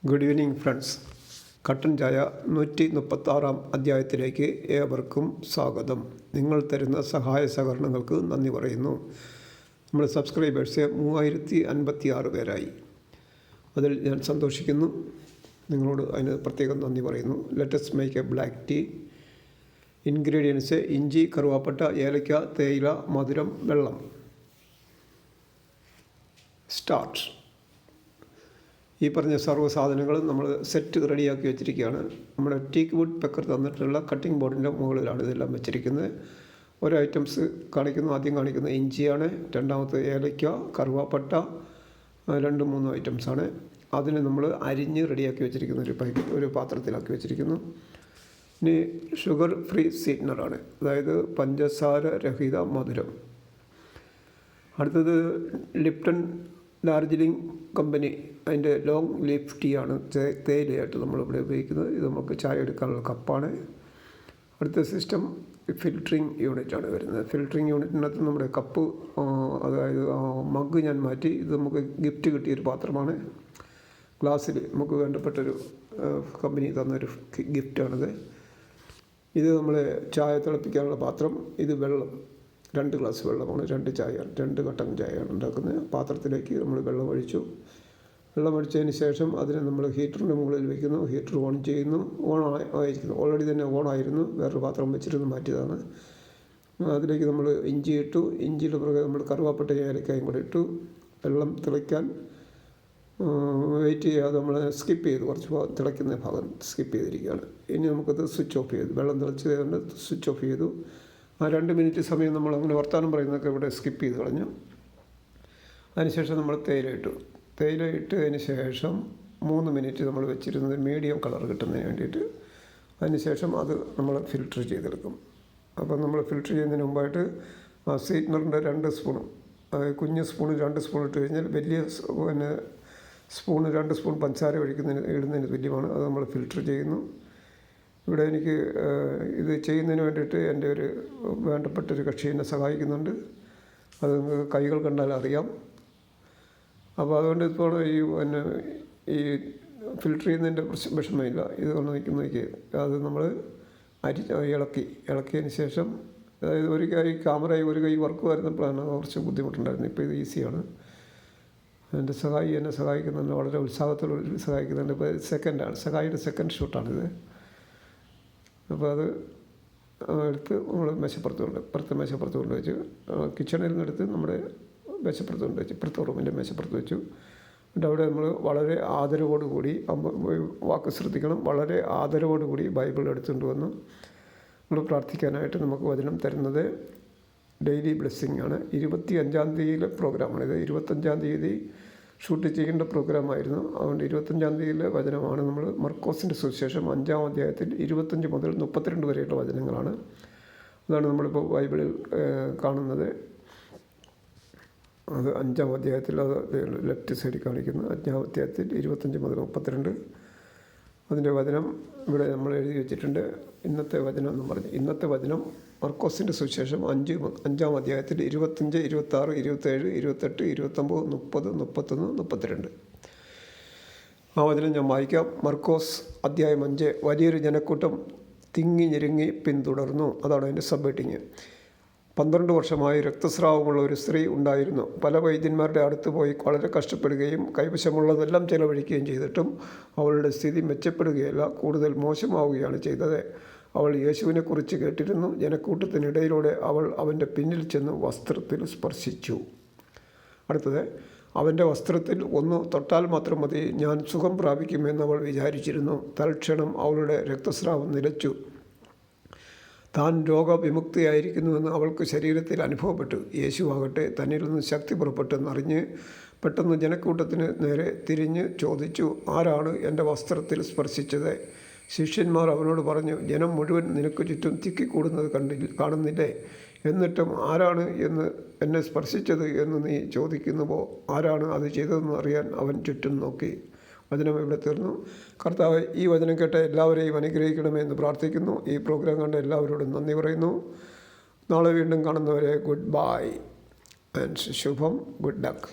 Good evening friends. കട്ടൻ ചായ 136 അധ്യായത്തിലേക്ക് ഏവർക്കും സ്വാഗതം. നിങ്ങൾ തരുന്ന സഹായ സഹകരണങ്ങൾക്ക് നന്ദി പറയുന്നു. നമ്മുടെ സബ്സ്ക്രൈബേഴ്സ് 3056 പേരായി. അതിൽ ഞാൻ സന്തോഷിക്കുന്നു. നിങ്ങളോട് അതിന് പ്രത്യേകം നന്ദി പറയുന്നു. Let's make a black tea. Ingredients: ഇഞ്ചി, കറുവാപ്പട്ട, ഏലക്ക, തേയില, മധുരം, വെള്ളം. സ്റ്റാർട്ട്. ഈ പറഞ്ഞ സർവ്വ സാധനങ്ങളും നമ്മൾ സെറ്റ് റെഡിയാക്കി വെച്ചിരിക്കുകയാണ്. നമ്മുടെ ടീക്ക് വുഡ് പെക്കർ തന്നിട്ടുള്ള കട്ടിംഗ് ബോർഡിൻ്റെ മുകളിലാണ് ഇതെല്ലാം വെച്ചിരിക്കുന്നത്. ഓരോ ഐറ്റംസ് കാണിക്കുന്നു. ആദ്യം കാണിക്കുന്നത് ഇഞ്ചിയാണ്, രണ്ടാമത്തെ ഏലക്ക, കറുവാപ്പട്ട, 2-3 ഐറ്റംസാണ്. അതിന് നമ്മൾ അരിഞ്ഞ് റെഡിയാക്കി വെച്ചിരിക്കുന്ന ഒരു പാത്രത്തിലാക്കി വെച്ചിരിക്കുന്നു. ഇനി ഷുഗർ ഫ്രീ സ്വീറ്റ്നറാണ്, അതായത് പഞ്ചസാര രഹിത മധുരം. അടുത്തത് ലിപ്ടൺ ഡാർജിലിംഗ് കമ്പനി, അതിൻ്റെ ലോങ് ലീഫ് ടീ ആണ്, തേയിലയായിട്ട് നമ്മളിവിടെ ഉപയോഗിക്കുന്നത്. ഇത് നമുക്ക് ചായ എടുക്കാനുള്ള കപ്പാണ്. അടുത്ത സിസ്റ്റം ഫിൽറ്ററിങ് യൂണിറ്റാണ് വരുന്നത്. ഫിൽറ്ററിങ് യൂണിറ്റിനകത്ത് നമ്മുടെ കപ്പ്, അതായത് മഗ് ഞാൻ മാറ്റി. ഇത് നമുക്ക് ഗിഫ്റ്റ് കിട്ടിയൊരു പാത്രമാണ്. ഗ്ലാസ്സിൽ നമുക്ക് വേണ്ടപ്പെട്ടൊരു കമ്പനി തന്നൊരു ഗിഫ്റ്റാണിത്. ഇത് നമ്മളെ ചായ തിളപ്പിക്കാനുള്ള പാത്രം. ഇത് വെള്ളം, 2 ഗ്ലാസ് വെള്ളമാണ്. 2 കട്ടൻ ചായയാണ് ഉണ്ടാക്കുന്നത്. പാത്രത്തിലേക്ക് നമ്മൾ വെള്ളം ഒഴിച്ചതിന് ശേഷം അതിനെ നമ്മൾ ഹീറ്ററിൻ്റെ മുകളിൽ വയ്ക്കുന്നു. ഹീറ്റർ ഓൺ ചെയ്യുന്നു. ആയിരിക്കുന്നു, ഓൾറെഡി തന്നെ ഓണായിരുന്നു. വേറൊരു പാത്രം വെച്ചിരുന്ന് മാറ്റിയതാണ്. അതിലേക്ക് നമ്മൾ ഇഞ്ചി ഇട്ടു. ഇഞ്ചിയുടെ പുറകെ നമ്മൾ കറുവാപ്പട്ട, ഏലക്കായും കൂടെ ഇട്ടു. വെള്ളം തിളയ്ക്കാൻ വെയിറ്റ് ചെയ്യാതെ നമ്മൾ സ്കിപ്പ് ചെയ്തു, കുറച്ച് തിളയ്ക്കുന്ന ഭാഗം സ്കിപ്പ് ചെയ്തിരിക്കുകയാണ്. ഇനി നമുക്കത് സ്വിച്ച് ഓഫ് ചെയ്തു. വെള്ളം തിളച്ചതുകൊണ്ട് സ്വിച്ച് ഓഫ് ചെയ്തു. ആ 2 മിനിറ്റ് സമയം നമ്മൾ അങ്ങനെ വർത്തമാനം പറയുന്നതൊക്കെ ഇവിടെ സ്കിപ്പ് ചെയ്ത് കളഞ്ഞു. അതിനുശേഷം നമ്മൾ തേയില ഇട്ടതിന് ശേഷം 3 മിനിറ്റ് നമ്മൾ വെച്ചിരുന്നത് മീഡിയം കളർ കിട്ടുന്നതിന് വേണ്ടിയിട്ട്. അതിനുശേഷം അത് നമ്മൾ ഫിൽറ്റർ ചെയ്തെടുക്കും. അപ്പം നമ്മൾ ഫിൽറ്റർ ചെയ്യുന്നതിന് മുമ്പായിട്ട് ആ സ്വീറ്റ്നറിൻ്റെ 2 സ്പൂൺ, കുഞ്ഞ് സ്പൂൺ 2 സ്പൂൺ ഇട്ട് കഴിഞ്ഞാൽ വലിയ സ്പൂണ് 2 സ്പൂൺ പഞ്ചസാര ഇടുന്നതിന് തുല്യമാണ്. അത് നമ്മൾ ഫിൽറ്റർ ചെയ്യുന്നു. ഇവിടെ എനിക്ക് ഇത് ചെയ്യുന്നതിന് വേണ്ടിയിട്ട് എൻ്റെ ഒരു വേണ്ടപ്പെട്ടൊരു കക്ഷി എന്നെ സഹായിക്കുന്നുണ്ട്. അത് കൈകൾ കണ്ടാൽ അറിയാം. അപ്പോൾ അതുകൊണ്ട് ഇപ്പോൾ ഈ ഫിൽറ്റർ ചെയ്യുന്നതിൻ്റെ വിഷമമില്ല. ഇത് നോക്കി അത് നമ്മൾ ഇളക്കിയതിന് ശേഷം, അതായത് ഒരു കൈ ക്യാമറ ഒരു കൈ വർക്ക് വരുന്നപ്പോഴാണ് കുറച്ച് ബുദ്ധിമുട്ടുണ്ടായിരുന്നു. ഇപ്പോൾ ഇത് ഈസിയാണ്. എൻ്റെ സഹായി എന്നെ സഹായിക്കുന്നുണ്ട്, വളരെ ഉത്സാഹത്തോട് സഹായിക്കുന്നുണ്ട്. ഇപ്പോൾ സഹായിയുടെ സെക്കൻഡ് ഷൂട്ടാണിത്. അപ്പോൾ അത് എടുത്ത് നമ്മൾ മേശപ്പുറത്ത് കൊണ്ട് വെച്ച്, കിച്ചണിൽ നിന്നെടുത്ത് നമ്മുടെ മേശപ്പുറത്ത് കൊണ്ട് വെച്ച്, ഇപ്പുറത്തെ റൂമിൻ്റെ മേശപ്പുറത്ത് വെച്ചു. എന്നിട്ട് അവിടെ നമ്മൾ വളരെ ആദരവോടുകൂടി, വാക്ക് ശ്രദ്ധിക്കണം, വളരെ ആദരവോടുകൂടി ബൈബിൾ എടുത്തുകൊണ്ട് വന്നു നമ്മൾ പ്രാർത്ഥിക്കാനായിട്ട്. നമുക്ക് വചനം തരുന്നത് ഡെയിലി ബ്ലെസ്സിങ് ആണ്. 25-ാം തീയതിയിലെ പ്രോഗ്രാമാണിത്. 25-ാം തീയതി ഷൂട്ട് ചെയ്യേണ്ട പ്രോഗ്രാമായിരുന്നു. അതുകൊണ്ട് 25-ാം തീയതിയിലെ വചനമാണ്. നമ്മൾ മർക്കോസിൻ്റെ സുവിശേഷം 5-ാം അധ്യായത്തിൽ 25 മുതൽ 32 വരെയുള്ള വചനങ്ങളാണ്. അതാണ് നമ്മളിപ്പോൾ ബൈബിളിൽ കാണുന്നത്. അത് 5-ാം അധ്യായത്തിൽ, അത് ലെഫ്റ്റ് സൈഡിൽ കാണിക്കുന്നു. 5-ാം അധ്യായത്തിൽ 25 മുതൽ 32 അതിൻ്റെ വചനം ഇവിടെ നമ്മൾ എഴുതി വെച്ചിട്ടുണ്ട്. ഇന്നത്തെ വചനം എന്ന് പറഞ്ഞ്, ഇന്നത്തെ വചനം മർക്കോസിൻ്റെ സുവിശേഷം 5-ാം അധ്യായത്തിൽ 25, 26, 27, 28, 29, 30, 31, 32. ആ വചനം ഞാൻ വായിക്കാം. മർക്കോസ് അധ്യായം 5. വലിയൊരു ജനക്കൂട്ടം തിങ്ങി ഞെരുങ്ങി പിന്തുടർന്നു. അതാണ് അതിൻ്റെ സബ് ഹെഡിങ്. 12 വർഷമായി രക്തസ്രാവമുള്ള ഒരു സ്ത്രീ ഉണ്ടായിരുന്നു. പല വൈദ്യന്മാരുടെ അടുത്ത് പോയി വളരെ കഷ്ടപ്പെടുകയും കൈവശമുള്ളതെല്ലാം ചെലവഴിക്കുകയും ചെയ്തിട്ടും അവളുടെ സ്ഥിതി മെച്ചപ്പെടുകയല്ല, കൂടുതൽ മോശമാവുകയാണ് ചെയ്തത്. അവൾ യേശുവിനെക്കുറിച്ച് കേട്ടിരുന്നു. ജനക്കൂട്ടത്തിനിടയിലൂടെ അവൾ അവൻ്റെ പിന്നിൽ ചെന്ന് വസ്ത്രത്തിൽ സ്പർശിച്ചു. അടുത്തത്, അവൻ്റെ വസ്ത്രത്തിൽ ഒന്ന് തൊട്ടാൽ മാത്രം മതി, ഞാൻ സുഖം പ്രാപിക്കുമെന്ന് അവൾ വിചാരിച്ചിരുന്നു. തൽക്ഷണം അവളുടെ രക്തസ്രാവം നിലച്ചു. താൻ രോഗവിമുക്തിയായിരിക്കുന്നുവെന്ന് അവൾക്ക് ശരീരത്തിൽ അനുഭവപ്പെട്ടു. യേശുവാകട്ടെ തന്നിൽ നിന്ന് ശക്തി പുറപ്പെട്ടെന്നറിഞ്ഞ് പെട്ടെന്ന് ജനക്കൂട്ടത്തിന് നേരെ തിരിഞ്ഞ് ചോദിച്ചു, ആരാണ് എൻ്റെ വസ്ത്രത്തിൽ സ്പർശിച്ചത്? ശിഷ്യന്മാർ അവനോട് പറഞ്ഞു, ജനം മുഴുവൻ നിനക്ക് ചുറ്റും തിക്കിക്കൂടുന്നത് കാണുന്നില്ലേ? എന്നിട്ടും ആരാണ് എന്നെ സ്പർശിച്ചത് എന്ന് നീ ചോദിക്കുന്നുവോ? ആരാണ് അത് ചെയ്തതെന്ന് അറിയാൻ അവൻ ചുറ്റും നോക്കി. വചനം ഇവിടെ തീർന്നു. കർത്താവ് ഈ വചനം കേട്ട എല്ലാവരെയും അനുഗ്രഹിക്കണമേ എന്ന് പ്രാർത്ഥിക്കുന്നു. ഈ പ്രോഗ്രാം കണ്ട എല്ലാവരോടും നന്ദി പറയുന്നു. നാളെ വീണ്ടും കാണുന്നവരെ good bye and Shubham. Good luck.